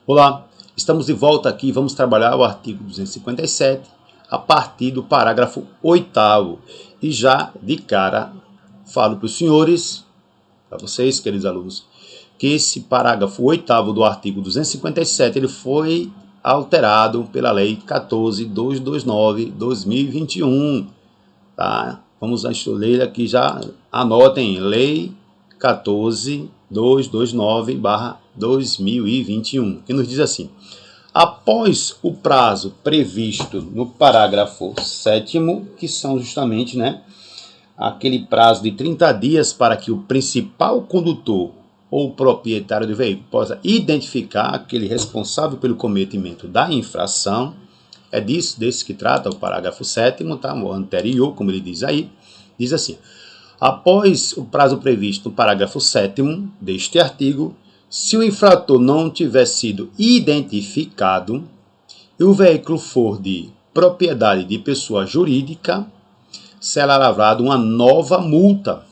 Olá, estamos de volta aqui, vamos trabalhar o artigo 257 a partir do parágrafo 8º. E já de cara falo para os senhores, para vocês, queridos alunos, que esse parágrafo 8º do artigo 257 ele foi alterado pela Lei 14.229/2021. Tá? Vamos ler aqui, já anotem, Lei 14.229/2021, que nos diz assim: após o prazo previsto no parágrafo 7º, que são justamente, aquele prazo de 30 dias para que o principal condutor ou proprietário do veículo possa identificar aquele responsável pelo cometimento da infração. É desse que trata o parágrafo 7º, tá? O anterior, como ele diz aí, diz assim: após o prazo previsto no parágrafo 7º deste artigo, se o infrator não tiver sido identificado e o veículo for de propriedade de pessoa jurídica, será lavrada uma nova multa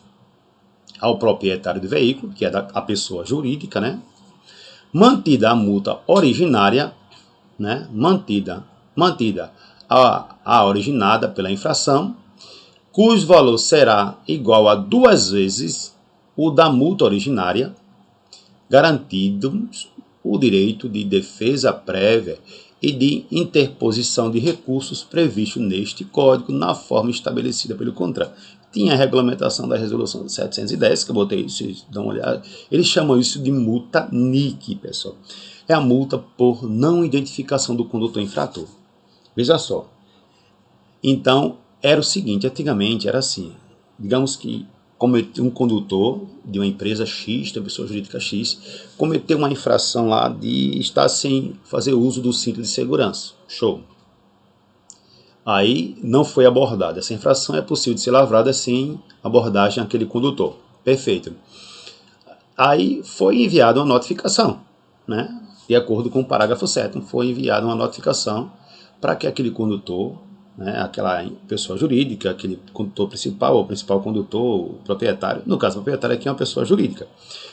ao proprietário do veículo, que é a pessoa jurídica, mantida a multa originária, mantida a originada pela infração, cujo valor será igual a 2 vezes o da multa originária, garantido o direito de defesa prévia e de interposição de recursos previsto neste Código na forma estabelecida pelo contrato. Tinha a regulamentação da Resolução 710, que eu botei isso, vocês dão uma olhada. Eles chamam isso de multa NIC, pessoal. É a multa por não identificação do condutor infrator. Veja só. Então, era o seguinte, antigamente era assim, digamos que um condutor de uma empresa X, de uma pessoa jurídica X, cometeu uma infração lá de estar sem fazer uso do cinto de segurança. Show. Aí não foi abordada. Essa infração é possível de ser lavrada sem abordagem àquele condutor. Perfeito. Aí foi enviada uma notificação, de acordo com o parágrafo 7º, foi enviada uma notificação para que aquele condutor, aquela pessoa jurídica, aquele condutor principal, o principal condutor, o proprietário, no caso o proprietário aqui é uma pessoa jurídica,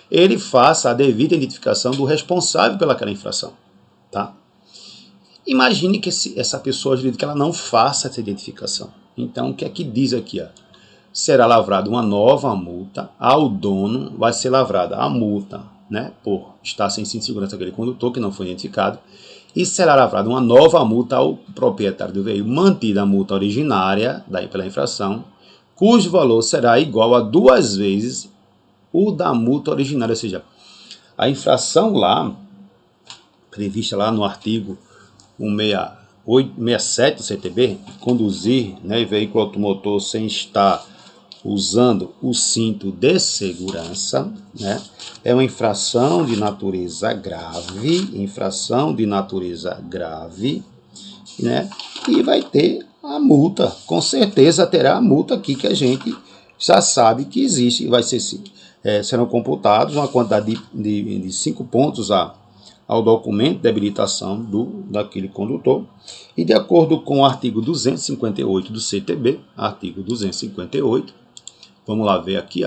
ele faça a devida identificação do responsável pelaquela infração. Tá? Imagine que essa pessoa jurídica ela não faça essa identificação. Então, o que é que diz aqui? Será lavrada uma nova multa ao dono, vai ser lavrada a multa, por estar sem cinto de segurança aquele condutor que não foi identificado, e será lavrada uma nova multa ao proprietário do veículo, mantida a multa originária pela infração, cujo valor será igual a 2 vezes o da multa originária, ou seja, a infração lá, prevista lá no artigo 167 do CTB, conduzir veículo automotor sem estar usando o cinto de segurança, é uma infração de natureza grave, e vai ter a multa, com certeza terá a multa aqui que a gente já sabe que existe, serão computados uma quantidade de 5 pontos ao documento de habilitação daquele condutor, e de acordo com o artigo 258 do CTB, artigo 258, vamos lá ver aqui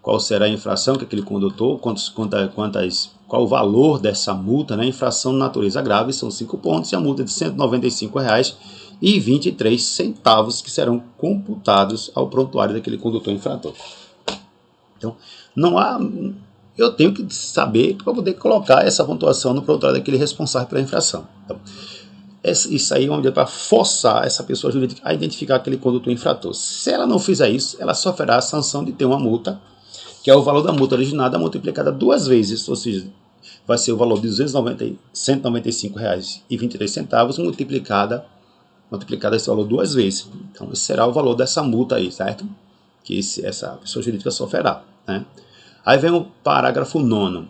qual será a infração que aquele condutor, qual o valor dessa multa, infração de natureza grave, são 5 pontos, e a multa de R$ 195,23 que serão computados ao prontuário daquele condutor infrator. Então, eu tenho que saber para poder colocar essa pontuação no prontuário daquele responsável pela infração. Então, isso aí é uma medida para forçar essa pessoa jurídica a identificar aquele condutor infrator. Se ela não fizer isso, ela sofrerá a sanção de ter uma multa, que é o valor da multa originada multiplicada 2 vezes, ou seja, vai ser o valor de R$ 195,23 multiplicada esse valor 2 vezes. Então, esse será o valor dessa multa aí, certo? Que essa pessoa jurídica sofrerá. Aí vem o parágrafo 9º.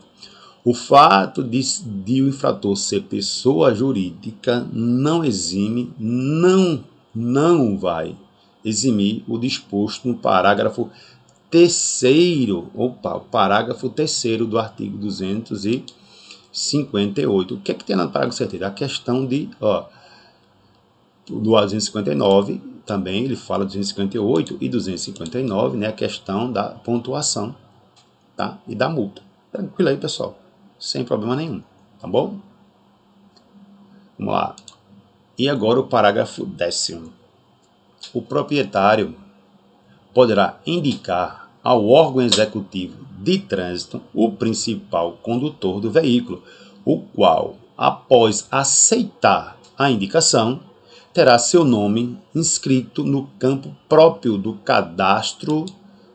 O fato de o infrator ser pessoa jurídica não exime, não vai eximir o disposto no parágrafo 3º, o parágrafo 3º do artigo 258. O que é que tem no parágrafo 3º? A questão do 259, também ele fala 258 e 259, a questão da pontuação, tá? E da multa. Tranquilo aí, pessoal. Sem problema nenhum, tá bom? Vamos lá. E agora o parágrafo 10º. O proprietário poderá indicar ao órgão executivo de trânsito o principal condutor do veículo, o qual, após aceitar a indicação, terá seu nome inscrito no campo próprio do cadastro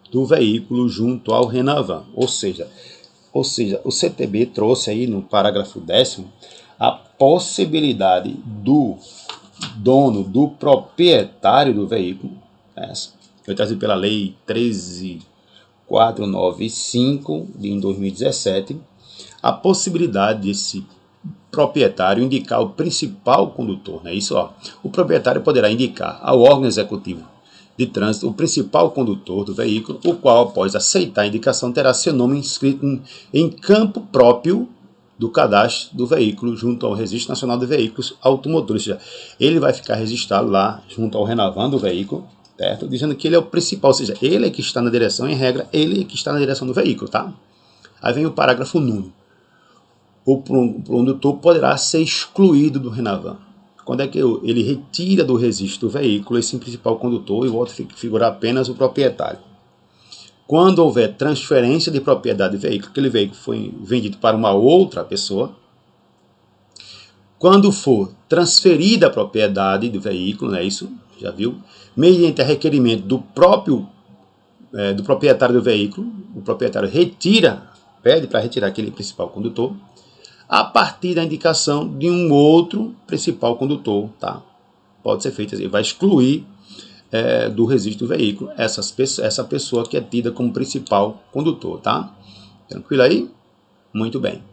do veículo junto ao Renavan. Ou seja, o CTB trouxe aí no parágrafo 10º a possibilidade do dono, do proprietário do veículo, foi trazido pela Lei 13.495 de 2017, a possibilidade desse proprietário indicar o principal condutor, né? Isso, ó, o proprietário poderá indicar ao órgão executivo de trânsito o principal condutor do veículo, o qual, após aceitar a indicação, terá seu nome inscrito em campo próprio do cadastro do veículo junto ao Registro Nacional de Veículos Automotores. Ou seja, ele vai ficar registrado lá junto ao Renavan do veículo, certo? Dizendo que ele é o principal, ou seja, ele é que está na direção, em regra, ele é que está na direção do veículo, tá? Aí vem o parágrafo 9º. O condutor poderá ser excluído do Renavan. Quando é que ele retira do registro do veículo esse principal condutor e volta a figurar apenas o proprietário? Quando houver transferência de propriedade do veículo, aquele veículo foi vendido para uma outra pessoa. Quando for transferida a propriedade do veículo, não é isso? Já viu? Mediante requerimento do proprietário do veículo, o proprietário pede para retirar aquele principal condutor, a partir da indicação de um outro principal condutor, tá? Pode ser feito, ele vai excluir do registro do veículo essa pessoa que é tida como principal condutor, tá? Tranquilo aí? Muito bem.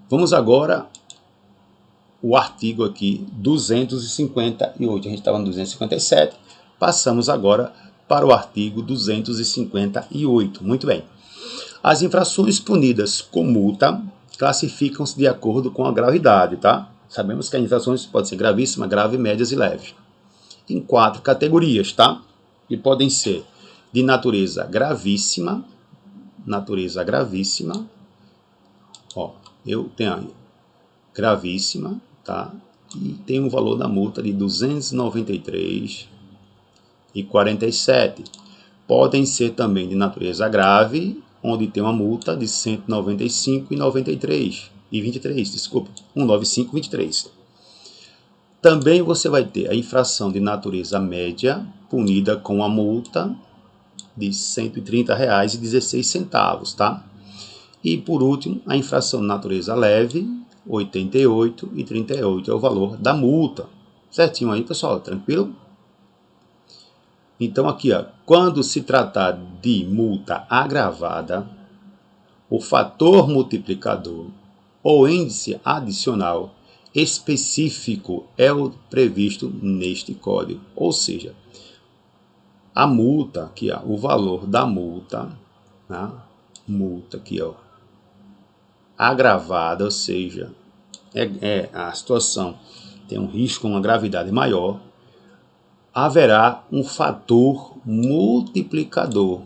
Vamos agora o artigo aqui 258. A gente estava no 257, passamos agora para o artigo 258. Muito bem. As infrações punidas com multa classificam-se de acordo com a gravidade, tá? Sabemos que as infrações podem ser gravíssima, grave, médias e leves. Em 4 categorias, tá? E podem ser de natureza gravíssima. Ó, eu tenho aí gravíssima, tá? E tem um valor da multa de R$ 293,47. Podem ser também de natureza grave, onde tem uma multa de R$ 195,23, desculpa, 195,23. Também você vai ter a infração de natureza média, punida com a multa de R$ 130,16, tá? E por último, a infração de natureza leve, R$ 88,38 é o valor da multa. Certinho aí, pessoal, tranquilo? Então aqui, ó, quando se tratar de multa agravada, o fator multiplicador ou índice adicional específico é o previsto neste código. Ou seja, a multa, aqui, ó, o valor da multa, né? Multa aqui, ó, agravada, ou seja, a situação tem um risco, uma gravidade maior, haverá um fator multiplicador.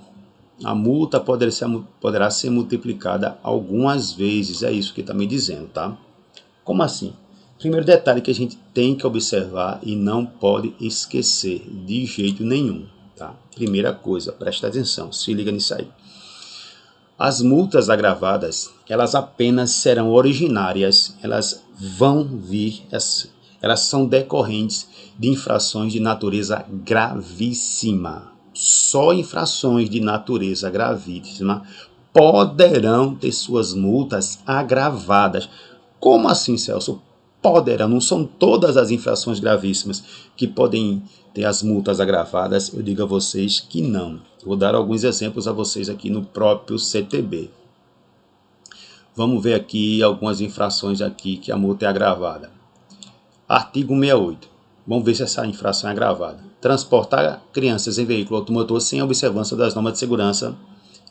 A multa poderá ser multiplicada algumas vezes, é isso que está me dizendo, tá? Como assim? Primeiro detalhe que a gente tem que observar e não pode esquecer de jeito nenhum, tá? Primeira coisa, presta atenção, se liga nisso aí. As multas agravadas, elas apenas serão originárias, elas são decorrentes de infrações de natureza gravíssima. Só infrações de natureza gravíssima poderão ter suas multas agravadas. Como assim, Celso? Poderão, não são todas as infrações gravíssimas que podem ter as multas agravadas. Eu digo a vocês que não. Vou dar alguns exemplos a vocês aqui no próprio CTB. Vamos ver aqui algumas infrações aqui que a multa é agravada. Artigo 68. Vamos ver se essa infração é agravada. Transportar crianças em veículo automotor sem observância das normas de segurança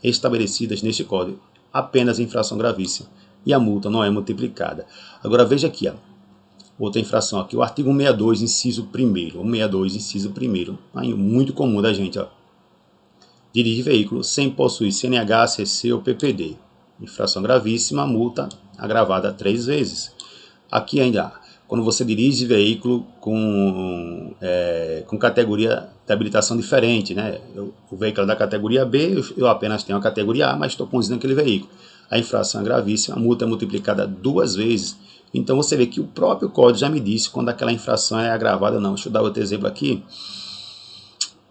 estabelecidas neste código. Apenas infração gravíssima. E a multa não é multiplicada. Agora veja aqui, ó. Outra infração aqui. O artigo 162, inciso 1º. O 162, inciso 1º. Aí, muito comum da gente, ó. Dirige veículo sem possuir CNH, CC ou PPD. Infração gravíssima, multa agravada 3 vezes. Aqui ainda, quando você dirige veículo com categoria de habilitação diferente, né? O veículo é da categoria B, eu apenas tenho a categoria A, mas estou conduzindo aquele veículo. A infração é gravíssima, a multa é multiplicada 2 vezes. Então você vê que o próprio código já me disse quando aquela infração é agravada ou não. Deixa eu dar outro exemplo aqui.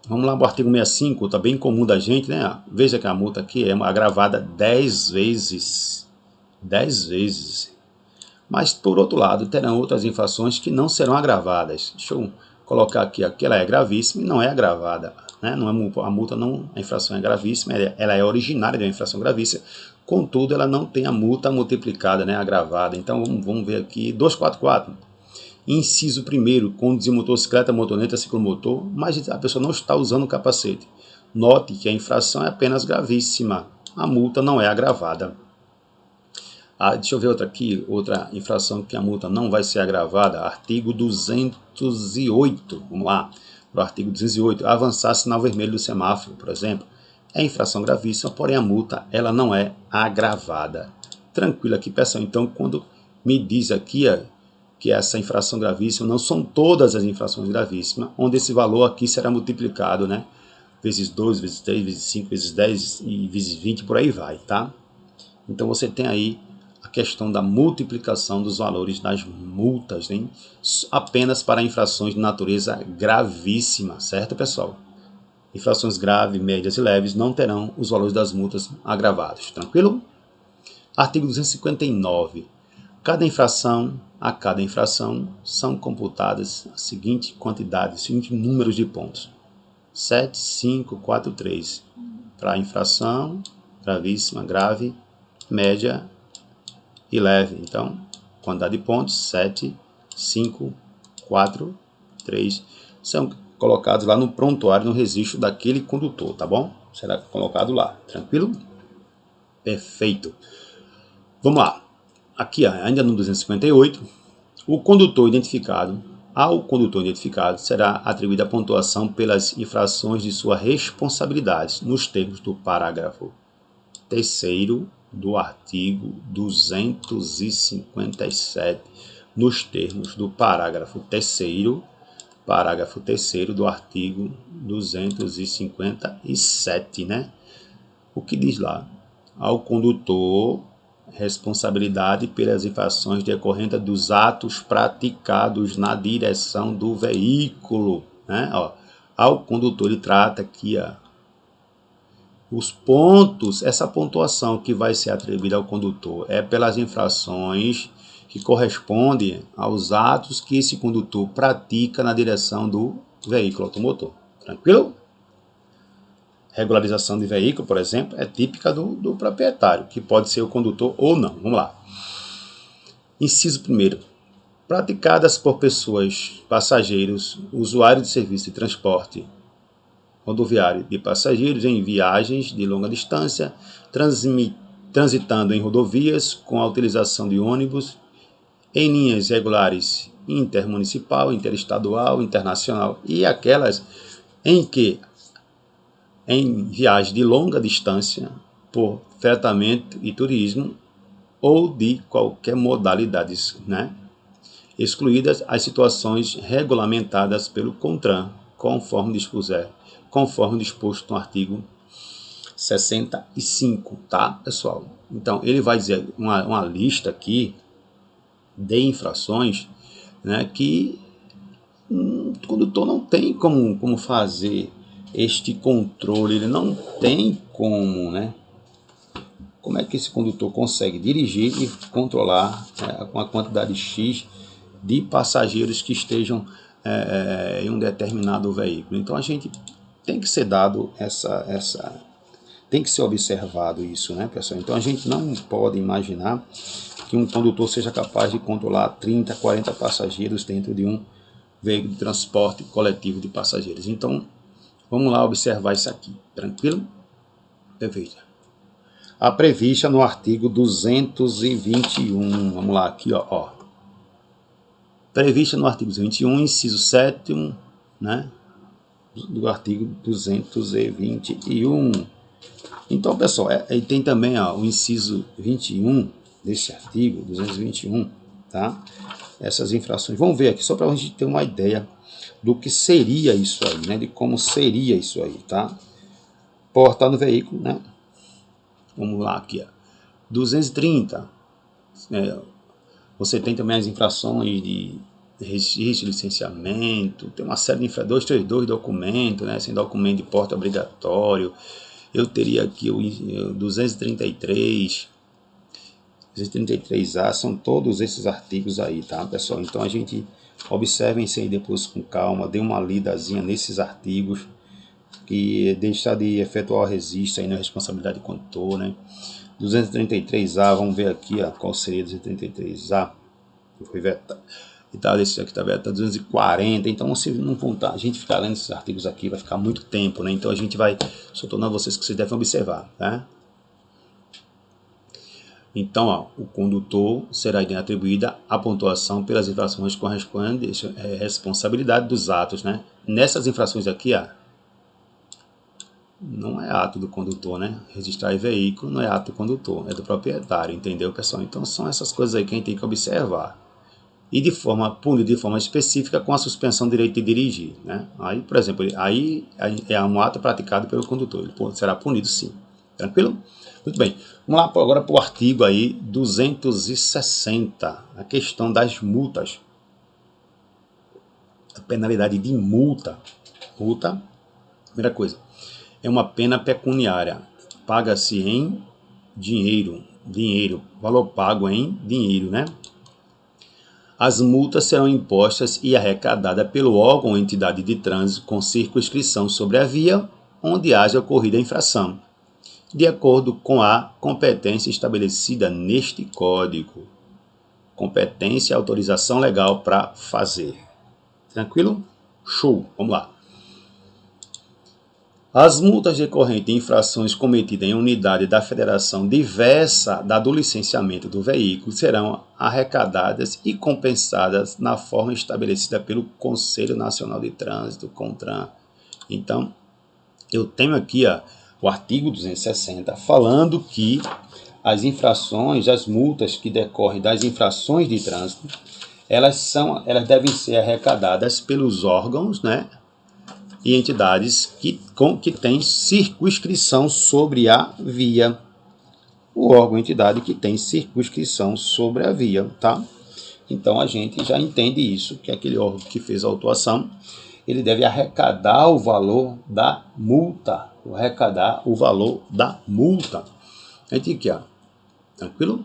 Vamos lá para o artigo 65, está bem comum da gente, né? Veja que a multa aqui é agravada 10 vezes. 10 vezes. Mas, por outro lado, terão outras infrações que não serão agravadas. Deixa eu colocar aqui, ela é gravíssima e não é agravada. Né? Não é, a infração é gravíssima, ela é originária de uma infração gravíssima, contudo, ela não tem a multa multiplicada, né, agravada. Então, vamos ver aqui, 244. Inciso 1º, conduzir motocicleta, motoneta, ciclomotor, mas a pessoa não está usando o capacete. Note que a infração é apenas gravíssima, a multa não é agravada. Deixa eu ver outra aqui, outra infração que a multa não vai ser agravada, artigo 208, vamos lá, para o artigo 208, avançar sinal vermelho do semáforo, por exemplo, é infração gravíssima, porém a multa ela não é agravada. Tranquilo aqui, pessoal, então quando me diz aqui que essa infração gravíssima não são todas as infrações gravíssimas, onde esse valor aqui será multiplicado, né, vezes 2, vezes 3, vezes 5, vezes 10 e vezes 20, por aí vai, tá? Então você tem aí a questão da multiplicação dos valores das multas, hein? Apenas para infrações de natureza gravíssima, certo, pessoal? Infrações graves, médias e leves não terão os valores das multas agravados, tranquilo? Artigo 259. A cada infração são computadas a seguinte quantidade, os seguintes números de pontos. 7, 5, 4, 3. Para a infração gravíssima, grave, média e leve. Então, quantidade de pontos, 7, 5, 4, 3. São colocados lá no prontuário, no registro daquele condutor, tá bom? Será colocado lá, tranquilo? Perfeito. Vamos lá. Aqui, ainda no 258, ao condutor identificado será atribuída a pontuação pelas infrações de sua responsabilidade, nos termos do parágrafo 3º do artigo 257, nos termos do parágrafo 3º do artigo 257, né? O que diz lá? Ao condutor, responsabilidade pelas infrações decorrentes dos atos praticados na direção do veículo, né? Ao condutor, ele trata aqui, os pontos, essa pontuação que vai ser atribuída ao condutor é pelas infrações que correspondem aos atos que esse condutor pratica na direção do veículo automotor. Tranquilo? Regularização de veículo, por exemplo, é típica do proprietário, que pode ser o condutor ou não. Vamos lá. Inciso 1º. Praticadas por pessoas, passageiros, usuários de serviço de transporte rodoviário de passageiros em viagens de longa distância, transitando em rodovias com a utilização de ônibus, em linhas regulares intermunicipal, interestadual, internacional e aquelas em que em viagem de longa distância por fretamento e turismo ou de qualquer modalidade, né? Excluídas as situações regulamentadas pelo CONTRAN, conforme disposto no artigo 65, tá, pessoal? Então, ele vai dizer uma lista aqui de infrações, né, que o condutor não tem como fazer este controle, ele não tem como, né? Como é que esse condutor consegue dirigir e controlar uma quantidade X de passageiros que estejam em um determinado veículo? Então a gente tem que ser dado tem que ser observado isso, né, pessoal? Então a gente não pode imaginar que um condutor seja capaz de controlar 30, 40 passageiros dentro de um veículo de transporte coletivo de passageiros. Então, vamos lá observar isso aqui, tranquilo? Perfeito. A prevista no artigo 221, vamos lá aqui, ó. Prevista no artigo 221, inciso 7º, né, do artigo 221. Então, pessoal, e tem também o inciso 21 desse artigo 221, tá? essas infrações. Vamos ver aqui, só para a gente ter uma ideia do que seria isso aí, né? De como seria isso aí, tá? Porta no veículo, né? Vamos lá aqui, ó. 230. Você tem também as infrações de registro, licenciamento, tem uma série de infrações, 232 documentos, né? Sem documento de porte obrigatório. Eu teria aqui o 233, 233A, são todos esses artigos aí, tá, pessoal? Então a gente observem isso aí depois com calma, dê uma lidazinha nesses artigos, que deixar de efetuar o registro aí na responsabilidade do condutor, né? 233A, vamos ver aqui, ó, qual seria 233A. Foi vetado. E tal, esse aqui está vetado 240. Então, se não contar, a gente ficar lendo esses artigos aqui, vai ficar muito tempo, né? Então a gente vai soltando a vocês que vocês devem observar, tá? Então, ó, o condutor será atribuída a pontuação pelas infrações correspondentes à responsabilidade dos atos, né? Nessas infrações aqui, ó, não é ato do condutor, né? Registrar veículo não é ato do condutor, é do proprietário, entendeu, pessoal? Então são essas coisas aí que a gente tem que observar. E de forma punida de forma específica com a suspensão do direito de dirigir, né? Aí, por exemplo, aí é um ato praticado pelo condutor, ele será punido sim. Tranquilo? Muito bem. Vamos lá agora para o artigo aí 260, a questão das multas. A penalidade de multa. Multa, primeira coisa, é uma pena pecuniária. Paga-se em dinheiro, valor pago em dinheiro, né? As multas serão impostas e arrecadadas pelo órgão ou entidade de trânsito com circunscrição sobre a via onde haja ocorrido a infração, de acordo com a competência estabelecida neste Código. Competência e autorização legal para fazer. Tranquilo? Show! Vamos lá. As multas decorrentes de infrações cometidas em unidade da federação diversa da do licenciamento do veículo serão arrecadadas e compensadas na forma estabelecida pelo Conselho Nacional de Trânsito, CONTRAN. Então, eu tenho aqui o artigo 260 falando que as infrações, as multas que decorrem das infrações de trânsito, elas devem ser arrecadadas pelos órgãos, né, e entidades que têm circunscrição sobre a via. O órgão ou entidade que tem circunscrição sobre a via, tá? Então a gente já entende isso, que aquele órgão que fez a autuação, ele deve arrecadar o valor da multa. Arrecadar o valor da multa. A gente aqui, ó. Tranquilo?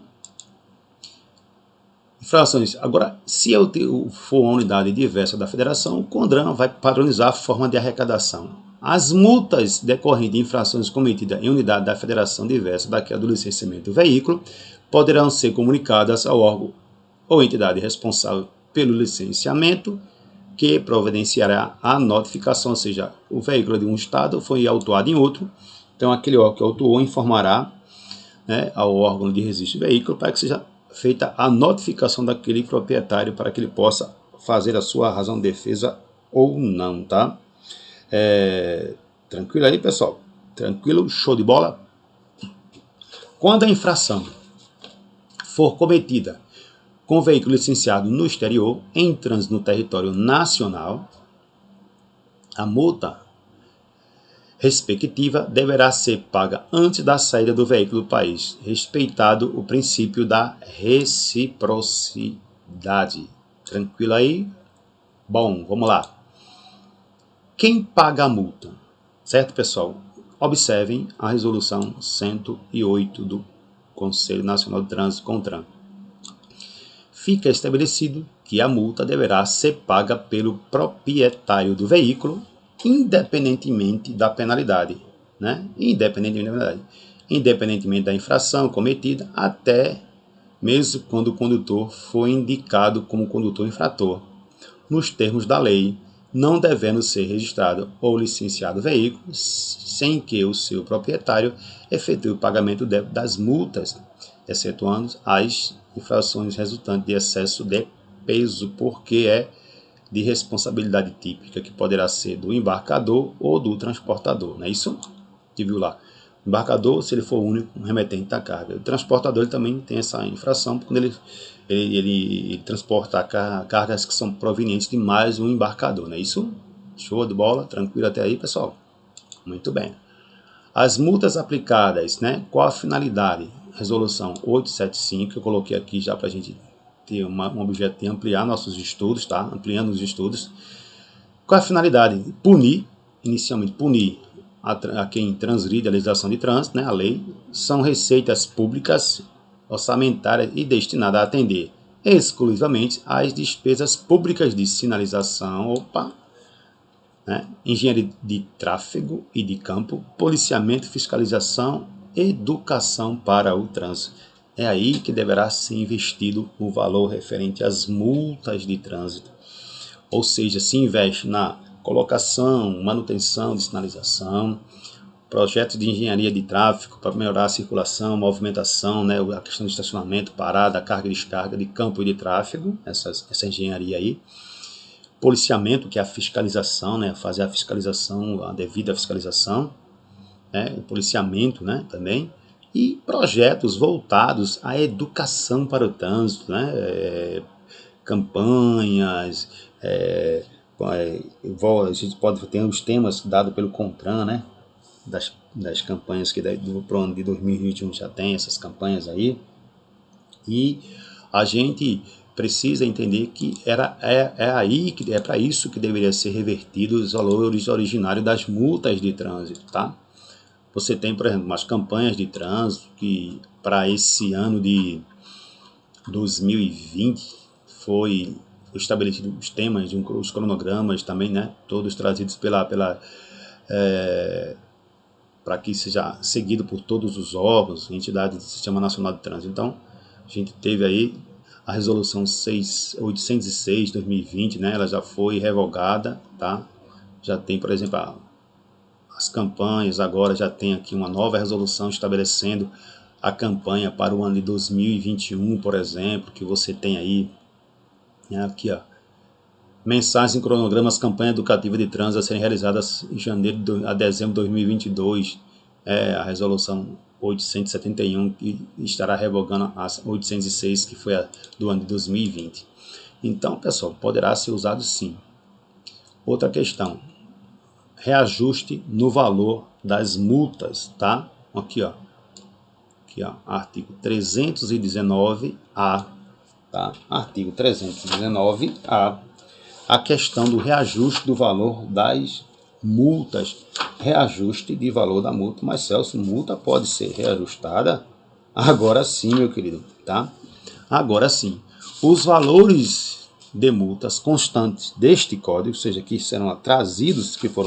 Infrações. Agora, se eu for uma unidade diversa da federação, o CONTRAN vai padronizar a forma de arrecadação. As multas decorrentes de infrações cometidas em unidade da federação diversa daquela do licenciamento do veículo poderão ser comunicadas ao órgão ou entidade responsável pelo licenciamento, que providenciará a notificação, ou seja, o veículo de um estado foi autuado em outro, então aquele órgão que autuou informará, né, ao órgão de registro do veículo para que seja feita a notificação daquele proprietário para que ele possa fazer a sua razão de defesa ou não, tá? Tranquilo aí, pessoal? Tranquilo? Show de bola? Quando a infração for cometida com veículo licenciado no exterior, em trânsito no território nacional, a multa respectiva deverá ser paga antes da saída do veículo do país, respeitado o princípio da reciprocidade. Tranquilo aí? Bom, vamos lá. Quem paga a multa? Certo, pessoal? Observem a resolução 108 do Conselho Nacional de Trânsito, CONTRAN. Fica estabelecido que a multa deverá ser paga pelo proprietário do veículo, independentemente da penalidade, né? Independentemente da infração cometida, até mesmo quando o condutor for indicado como condutor infrator, nos termos da lei, não devendo ser registrado ou licenciado o veículo, sem que o seu proprietário efetue o pagamento das multas, excetuando as infrações resultantes de excesso de peso, porque é de responsabilidade típica, que poderá ser do embarcador ou do transportador, não é isso? Que viu lá embarcador, se ele for o único remetente da carga. O transportador ele também tem essa infração quando ele transporta cargas que são provenientes de mais um embarcador, né? Isso, show de bola, tranquilo até aí, pessoal? Muito bem. As multas aplicadas, né? Qual a finalidade? Resolução 875, eu coloquei aqui já para a gente ter um objeto de ampliar nossos estudos, tá? Ampliando os estudos. Qual a finalidade? Punir, inicialmente punir a quem transgride a legislação de trânsito, né, a lei. São receitas públicas orçamentárias e destinadas a atender exclusivamente às despesas públicas de sinalização, né, engenharia de tráfego e de campo, policiamento, fiscalização, educação para o trânsito. É aí que deverá ser investido o valor referente às multas de trânsito. Ou seja, se investe na colocação, manutenção de sinalização, projetos de engenharia de tráfego para melhorar a circulação, movimentação, né, a questão de estacionamento, parada, carga e descarga de campo e de tráfego, essa engenharia aí. Policiamento, que é a fiscalização, né, fazer a fiscalização, a devida fiscalização, né, o policiamento, né, também. E projetos voltados à educação para o trânsito, né, campanhas, a gente pode ter os temas dados pelo CONTRAN, né, das campanhas que pro ano de 2021 já tem essas campanhas aí, e a gente precisa entender que é para isso que deveria ser revertido os valores originários das multas de trânsito, tá? Você tem, por exemplo, umas campanhas de trânsito que para esse ano de 2020 foi estabelecido os temas, os cronogramas também, né? Todos trazidos para que seja seguido por todos os órgãos, entidades do Sistema Nacional de Trânsito. Então, a gente teve aí a resolução 806 de 2020, né? Ela já foi revogada, tá? Já tem, por exemplo, as campanhas, agora já tem aqui uma nova resolução estabelecendo a campanha para o ano de 2021, por exemplo, que você tem aí, né, aqui, ó, mensagens em cronogramas, campanha educativa de trânsito a serem realizadas em janeiro a dezembro de 2022, a resolução 871, que estará revogando a 806, que foi a do ano de 2020. Então, pessoal, poderá ser usado sim. Outra questão, reajuste no valor das multas, tá? Aqui, ó, artigo 319-A, tá? Artigo 319-A, a questão do reajuste do valor das multas, reajuste de valor da multa. Mas, Celso, multa pode ser reajustada? Agora sim, meu querido, tá? Agora sim. Os valores de multas constantes deste código, ou seja, que foram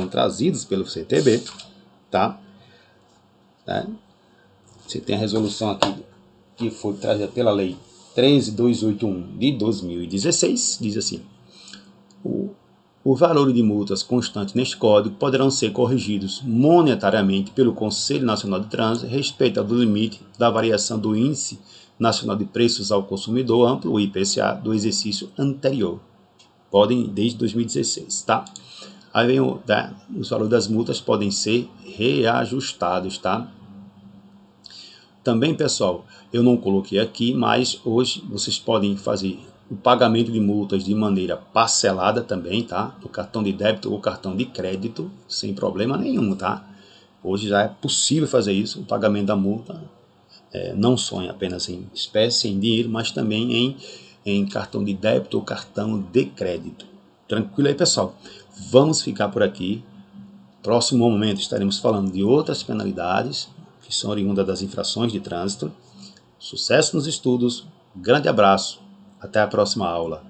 trazidos pelo CTB, tá? Você tem a resolução aqui que foi trazida pela Lei 13.281 de 2016, diz assim: o valor de multas constantes neste código poderão ser corrigidos monetariamente pelo Conselho Nacional de Trânsito, respeitado o limite da variação do Índice Nacional de Preços ao Consumidor Amplo, o IPCA, do exercício anterior. Podem, desde 2016, tá? Aí vem os valores das multas podem ser reajustados, tá? Também, pessoal, eu não coloquei aqui, mas hoje vocês podem fazer o pagamento de multas de maneira parcelada também, tá? No cartão de débito ou cartão de crédito, sem problema nenhum, tá? Hoje já é possível fazer isso, o pagamento da multa, não só apenas em espécie, em dinheiro, mas também em cartão de débito ou cartão de crédito. Tranquilo aí, pessoal? Vamos ficar por aqui. Próximo momento estaremos falando de outras penalidades que são oriundas das infrações de trânsito. Sucesso nos estudos, grande abraço, até a próxima aula.